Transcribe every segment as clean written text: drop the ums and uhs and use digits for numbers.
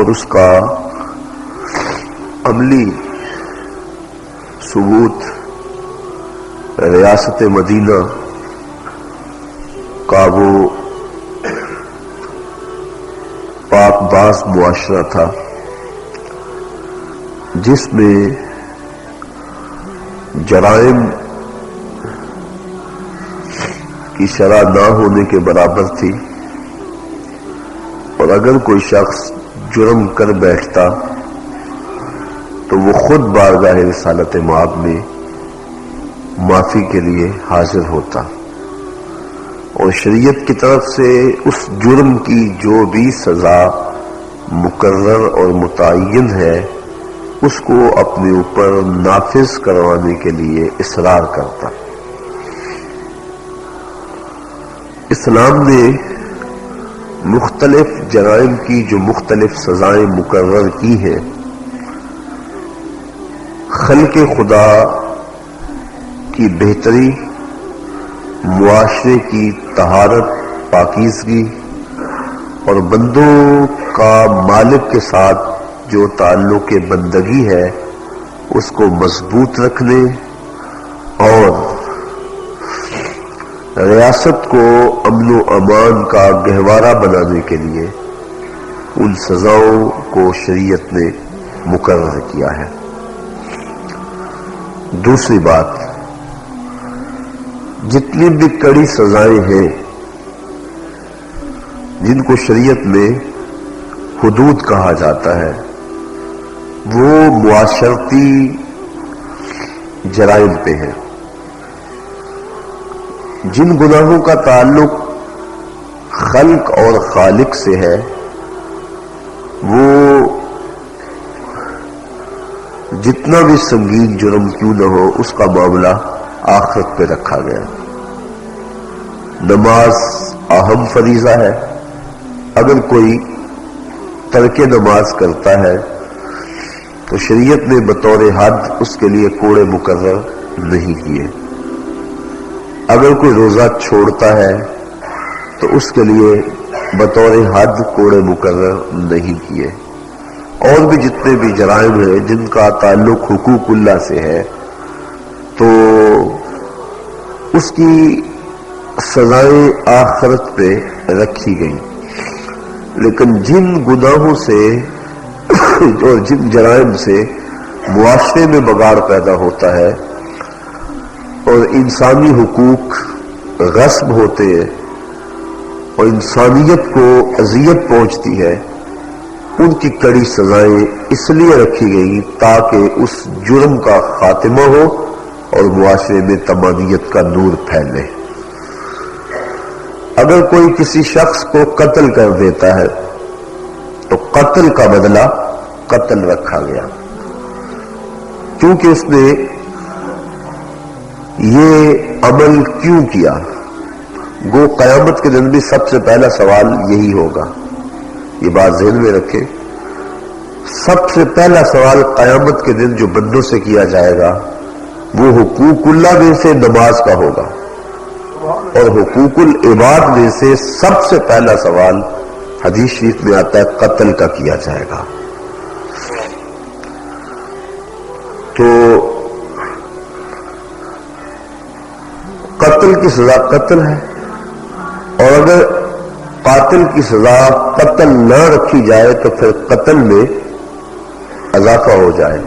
اور اس کا عملی ثبوت ریاست مدینہ کا وہ پاک باز معاشرہ تھا جس میں جرائم کی شرح نہ ہونے کے برابر تھی، اور اگر کوئی شخص جرم کر بیٹھتا تو وہ خود بارگاہ رسالت مآب میں معافی کے لیے حاضر ہوتا، اور شریعت کی طرف سے اس جرم کی جو بھی سزا مقرر اور متعین ہے اس کو اپنے اوپر نافذ کروانے کے لیے اصرار کرتا۔ اسلام نے مختلف جرائم کی جو مختلف سزائیں مقرر کی ہیں، خلق خدا کی بہتری، معاشرے کی طہارت پاکیزگی، اور بندوں کا مالک کے ساتھ جو تعلق بندگی ہے اس کو مضبوط رکھنے اور ریاست کو امن و امان کا گہوارہ بنانے کے لیے ان سزاؤں کو شریعت نے مقرر کیا ہے۔ دوسری بات، جتنی بھی کڑی سزائیں ہیں جن کو شریعت میں حدود کہا جاتا ہے، وہ معاشرتی جرائم پہ ہیں۔ جن گناہوں کا تعلق خلق اور خالق سے ہے وہ جتنا بھی سنگین جرم کیوں نہ ہو اس کا معاملہ آخرت پہ رکھا گیا۔ نماز اہم فریضہ ہے، اگر کوئی ترک نماز کرتا ہے تو شریعت نے بطور حد اس کے لیے کوڑے مقرر نہیں کیے۔ اگر کوئی روزہ چھوڑتا ہے تو اس کے لیے بطور حد کوڑے مقرر نہیں کیے۔ اور بھی جتنے بھی جرائم ہیں جن کا تعلق حقوق اللہ سے ہے تو اس کی سزائیں آخرت پہ رکھی گئی، لیکن جن گناہوں سے اور جن جرائم سے معاشرے میں بگاڑ پیدا ہوتا ہے اور انسانی حقوق غصب ہوتے ہیں اور انسانیت کو اذیت پہنچتی ہے، ان کی کڑی سزائیں اس لیے رکھی گئی تاکہ اس جرم کا خاتمہ ہو اور معاشرے میں تمانیت کا نور پھیلے۔ اگر کوئی کسی شخص کو قتل کر دیتا ہے تو قتل کا بدلہ قتل رکھا گیا، کیونکہ اس نے یہ عمل کیوں کیا۔ گو قیامت کے دن بھی سب سے پہلا سوال یہی ہوگا، یہ بات ذہن میں رکھیں، سب سے پہلا سوال قیامت کے دن جو بندوں سے کیا جائے گا وہ حقوق اللہ میں سے نماز کا ہوگا، اور حقوق العباد میں سے سب سے پہلا سوال حدیث شریف میں آتا ہے قتل کا کیا جائے گا۔ تو قتل کی سزا قتل ہے، اور اگر قاتل کی سزا قتل نہ رکھی جائے تو پھر قتل میں اضافہ ہو جائے،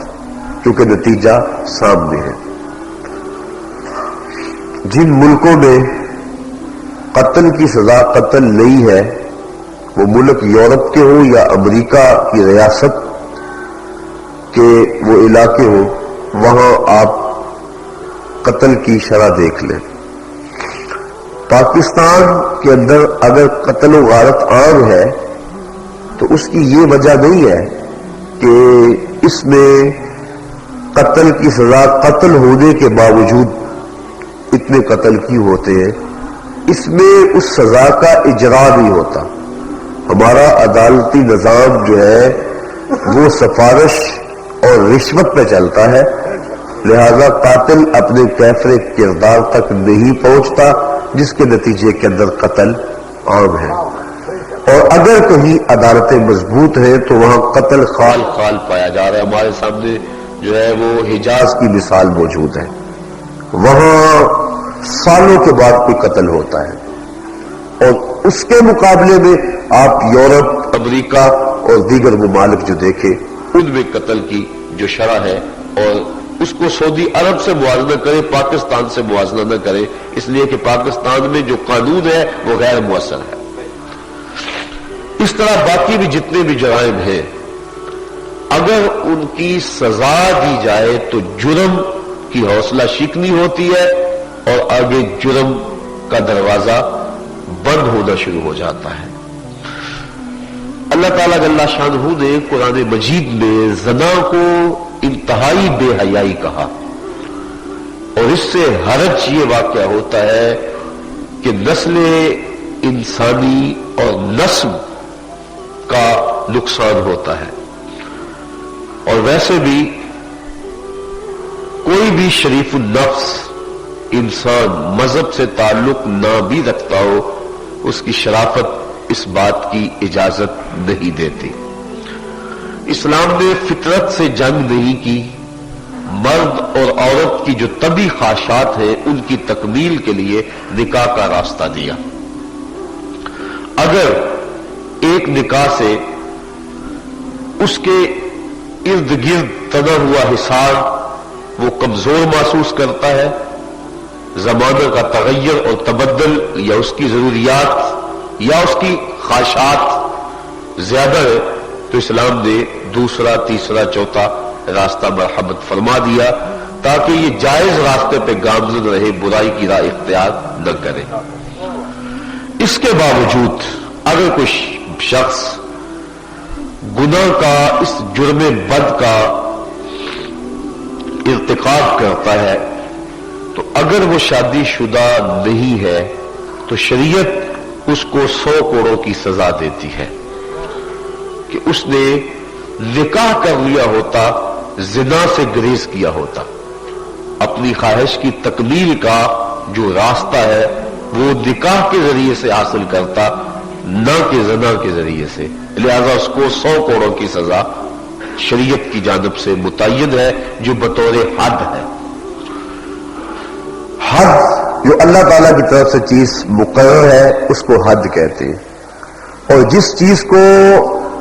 کیونکہ نتیجہ سامنے ہے۔ جن ملکوں میں قتل کی سزا قتل نہیں ہے، وہ ملک یورپ کے ہوں یا امریکہ کی ریاست کے وہ علاقے ہوں، وہاں آپ قتل کی شرح دیکھ لیں۔ پاکستان کے اندر اگر قتل و غارت عام ہے تو اس کی یہ وجہ نہیں ہے کہ اس میں قتل کی سزا قتل ہونے کے باوجود اتنے قتل کیوں ہوتے ہیں، اس میں اس سزا کا اجرا نہیں ہوتا۔ ہمارا عدالتی نظام جو ہے وہ سفارش اور رشوت پہ چلتا ہے، لہذا قاتل اپنے کیفر کردار تک نہیں پہنچتا، جس کے نتیجے کے اندر قتل عام ہے۔ اور اگر کہیں عدالتیں مضبوط ہیں تو وہاں قتل خال خال پایا جا رہا ہے. ہمارے سامنے جو ہے وہ حجاز کی مثال موجود ہے. وہاں سالوں کے بعد کوئی قتل ہوتا ہے, اور اس کے مقابلے میں آپ یورپ, امریکہ اور دیگر ممالک جو دیکھیں, ان میں قتل کی جو شرح ہے, اور اس کو سعودی عرب سے موازنہ کرے, پاکستان سے موازنہ نہ کرے, اس لیے کہ پاکستان میں جو قانون ہے وہ غیر مؤثر ہے. اس طرح باقی بھی جتنے بھی جرائم ہیں, اگر ان کی سزا دی جائے تو جرم کی حوصلہ شکنی ہوتی ہے, اور آگے جرم کا دروازہ بند ہونا شروع ہو جاتا ہے. اللہ تعالیٰ جل شانہ نے قرآن مجید میں زنا کو انتہائی بے حیائی کہا, اور اس سے حرج یہ واقعہ ہوتا ہے کہ نسل انسانی اور نسل کا نقصان ہوتا ہے. اور ویسے بھی کوئی بھی شریف النفس انسان مذہب سے تعلق نہ بھی رکھتا ہو, اس کی شرافت اس بات کی اجازت نہیں دیتی. اسلام نے فطرت سے جنگ نہیں کی, مرد اور عورت کی جو طبعی خواہشات ہیں ان کی تکمیل کے لیے نکاح کا راستہ دیا. اگر ایک نکاح سے اس کے ارد گرد تنا ہوا حصار وہ کمزور محسوس کرتا ہے, زمانہ کا تغیر اور تبدل یا اس کی ضروریات یا اس کی خواہشات زیادہ ہے, تو اسلام نے دوسرا, تیسرا, چوتھا راستہ مرحمت فرما دیا تاکہ یہ جائز راستے پہ گامزن رہے, برائی کی راہ اختیار نہ کرے. اس کے باوجود اگر کوئی شخص گناہ کا, اس جرم بد کا ارتکاب کرتا ہے, تو اگر وہ شادی شدہ نہیں ہے تو شریعت اس کو 100 کوڑوں کی سزا دیتی ہے کہ اس نے نکاح کر لیا ہوتا, زنا سے گریز کیا ہوتا, اپنی خواہش کی تکمیل کا جو راستہ ہے وہ نکاح کے ذریعے سے حاصل کرتا, نہ کہ زنا کے ذریعے سے. لہذا اس کو 100 کوڑوں کی سزا شریعت کی جانب سے متعین ہے, جو بطور حد ہے. حد جو اللہ تعالیٰ کی طرف سے چیز مقرر ہے اس کو حد کہتے ہیں, اور جس چیز کو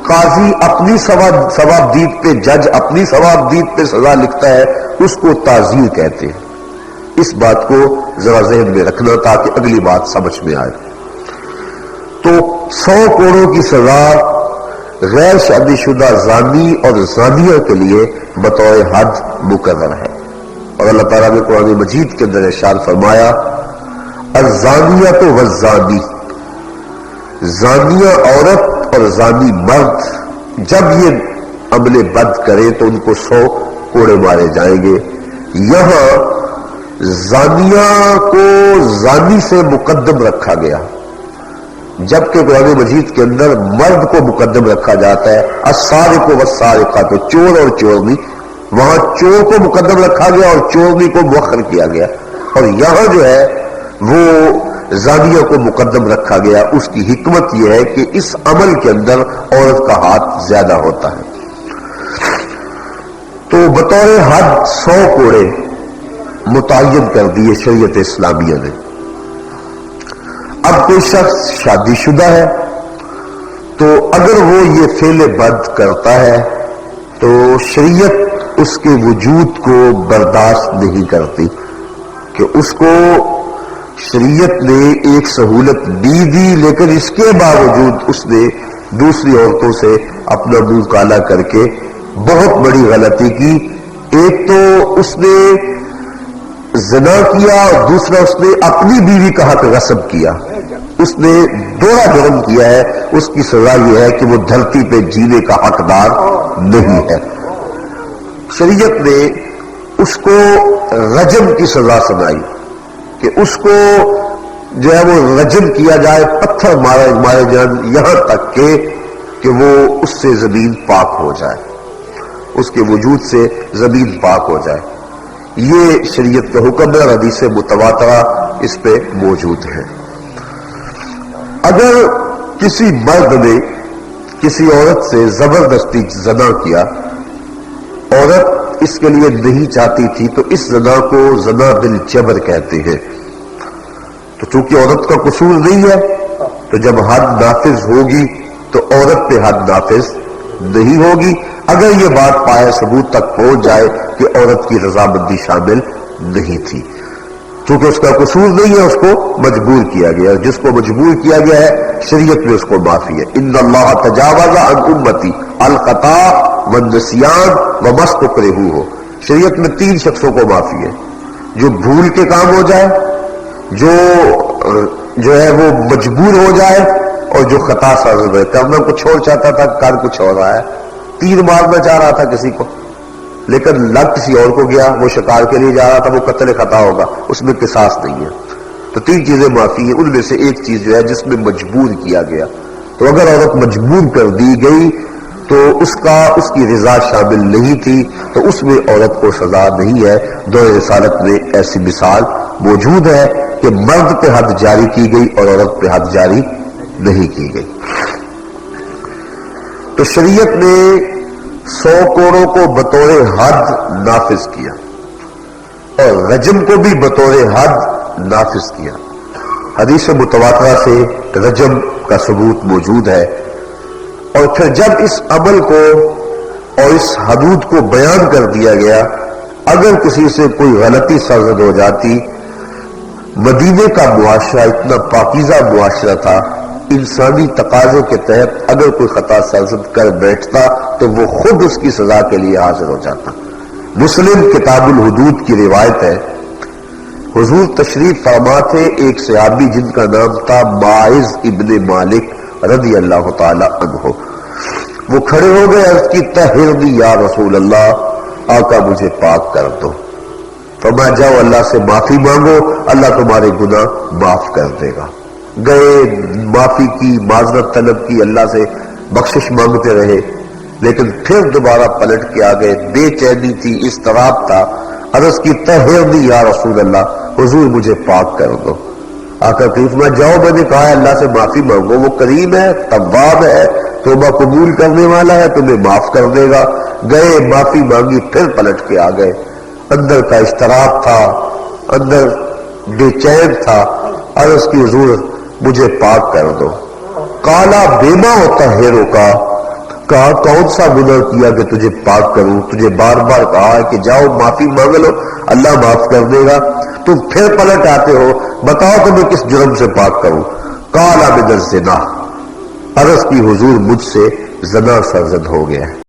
قاضی اپنی ثواب دید پہ, جج اپنی ثواب دید پہ سزا لکھتا ہے اس کو تعزیر کہتے ہیں. اس بات کو ذرا ذہن میں رکھنا تاکہ اگلی بات سمجھ میں آئے. تو 100 کوڑوں کی سزا غیر شادی شدہ زانی اور زانیہ کے لیے بطور حد مقرر ہے. اور اللہ تعالیٰ نے قرآن مجید کے اندر ارشاد فرمایا, الزانیۃ والزانی, زانیہ عورت اور زانی مرد جب یہ عمل بد کرے تو ان کو 100 کوڑے مارے جائیں گے. یہاں زانیہ کو زانی سے مقدم رکھا گیا, جبکہ قرآن مجید کے اندر مرد کو مقدم رکھا جاتا ہے. السارق والسارقہ, تو چور اور چورنی, وہاں چور کو مقدم رکھا گیا اور چورنی کو مؤخر کیا گیا, اور یہاں جو ہے وہ زانیہ کو مقدم رکھا گیا. اس کی حکمت یہ ہے کہ اس عمل کے اندر عورت کا ہاتھ زیادہ ہوتا ہے. تو بطور حد 100 کوڑے متعین کر دیے شریعت اسلامیہ نے. اب کوئی شخص شادی شدہ ہے تو اگر وہ یہ فعل بد کرتا ہے تو شریعت اس کے وجود کو برداشت نہیں کرتی, کہ اس کو شریعت نے ایک سہولت دی لیکن اس کے باوجود اس نے دوسری عورتوں سے اپنا منہ کالا کر کے بہت بڑی غلطی کی. ایک تو اس نے زنا کیا اور دوسرا اس نے اپنی بیوی کا حق غصب کیا. اس نے دوہرا جرم کیا ہے. اس کی سزا یہ ہے کہ وہ دھرتی پہ جینے کا حقدار نہیں ہے. شریعت نے اس کو رجم کی سزا سنائی کہ اس کو جو ہے وہ رجم کیا جائے, پتھر مارے جائیں, یہاں تک کہ وہ اس سے زمین پاک ہو جائے, اس کے وجود سے زمین پاک ہو جائے. یہ شریعت کا حکم ہے, حدیث متواترہ اس پہ موجود ہے. اگر کسی مرد نے کسی عورت سے زبردستی زنا کیا، عورت اس کے لیے نہیں چاہتی تھی، تو اس زنا کو زنا بالجبر کہتے ہیں۔ تو چونکہ عورت کا قصور نہیں ہے، تو جب حد نافذ ہوگی تو عورت پہ حد نافذ نہیں ہوگی، اگر یہ بات پائے ثبوت تک پہنچ جائے کہ عورت کی رضامندی شامل نہیں تھی۔ چونکہ اس کا قصور نہیں ہے، اس کو مجبور کیا گیا، جس کو مجبور کیا گیا ہے شریعت میں اس کو معافی ہے۔ ان اللہ تجاوز عن امتی الخطا والنسیان وما استکرہوا ہو، شریعت میں 3 شخصوں کو معافی ہے، جو بھول کے کام ہو جائے، جو ہے وہ مجبور ہو جائے، اور جو خطا سازد ہے، کرنا کچھ اور چاہتا تھا کر کچھ اور رہا ہے، تیر مارنا چاہ رہا تھا کسی کو لیکن لگ کسی اور کو گیا، وہ شکار کے لیے جا رہا تھا، وہ قتل خطا ہوگا، اس میں قصاص نہیں ہے۔ تو 3 چیزیں معافی ہیں، ان میں سے ایک چیز جو ہے جس میں مجبور کیا گیا، تو اگر عورت مجبور کر دی گئی تو اس کی رضا شامل نہیں تھی، تو اس میں عورت کو سزا نہیں ہے۔ دور رسالت میں ایسی مثال موجود ہے کہ مرد پہ حد جاری کی گئی اور عورت پہ حد جاری نہیں کی گئی۔ تو شریعت نے 100 کوڑوں کو بطور حد نافذ کیا اور رجم کو بھی بطور حد نافذ کیا۔ حدیث متواترہ سے رجم کا ثبوت موجود ہے، اور پھر جب اس عمل کو اور اس حدود کو بیان کر دیا گیا، اگر کسی سے کوئی غلطی سرزد ہو جاتی، مدینے کا معاشرہ اتنا پاکیزہ معاشرہ تھا، انسانی تقاضے کے تحت اگر کوئی خطا سرزد کر بیٹھتا تو وہ خود اس کی سزا کے لیے حاضر ہو جاتا۔ مسلم کتاب الحدود کی روایت ہے، حضور تشریف فرما تھے، ایک صحابی جن کا نام تھا ماعز ابن مالک رضی اللہ تعالی عنہ، وہ کھڑے ہو گئے، عرض کی طہرنی یا رسول اللہ، آقا مجھے پاک کر دو۔ فرمایا جاؤ اللہ سے معافی مانگو، اللہ تمہارے گناہ معاف کر دے گا۔ گئے، معافی کی، معذرت طلب کی، اللہ سے بخشش مانگتے رہے، لیکن پھر دوبارہ پلٹ کے آ گئے، بے چینی تھی، اضطراب تھا، عرض کی طہرنی یا رسول اللہ، حضور مجھے پاک کر دو۔ آقا کریم میں جاؤ، میں نے کہا ہے اللہ سے معافی مانگو، وہ کریم ہے، تواب ہے، توبہ قبول کرنے والا ہے، تمہیں معاف کر دے گا۔ گئے، معافی مانگی، پھر پلٹ کے آ گئے، اندر کا اضطراب تھا، اندر بے چین تھا، عرض کی حضور مجھے پاک کر دو۔ کالا بیما ہوتا ہیرو کا، کہا کون سا گناہ کیا کہ تجھے پاک کروں؟ تجھے بار بار کہا ہے کہ جاؤ معافی مانگ لو، اللہ معاف کر دے گا، تم پھر پلٹ آتے ہو، بتاؤ تمہیں کس جرم سے پاک کروں؟ کالا من الزنا، عرض کی حضور مجھ سے زنا سرزد ہو گیا ہے۔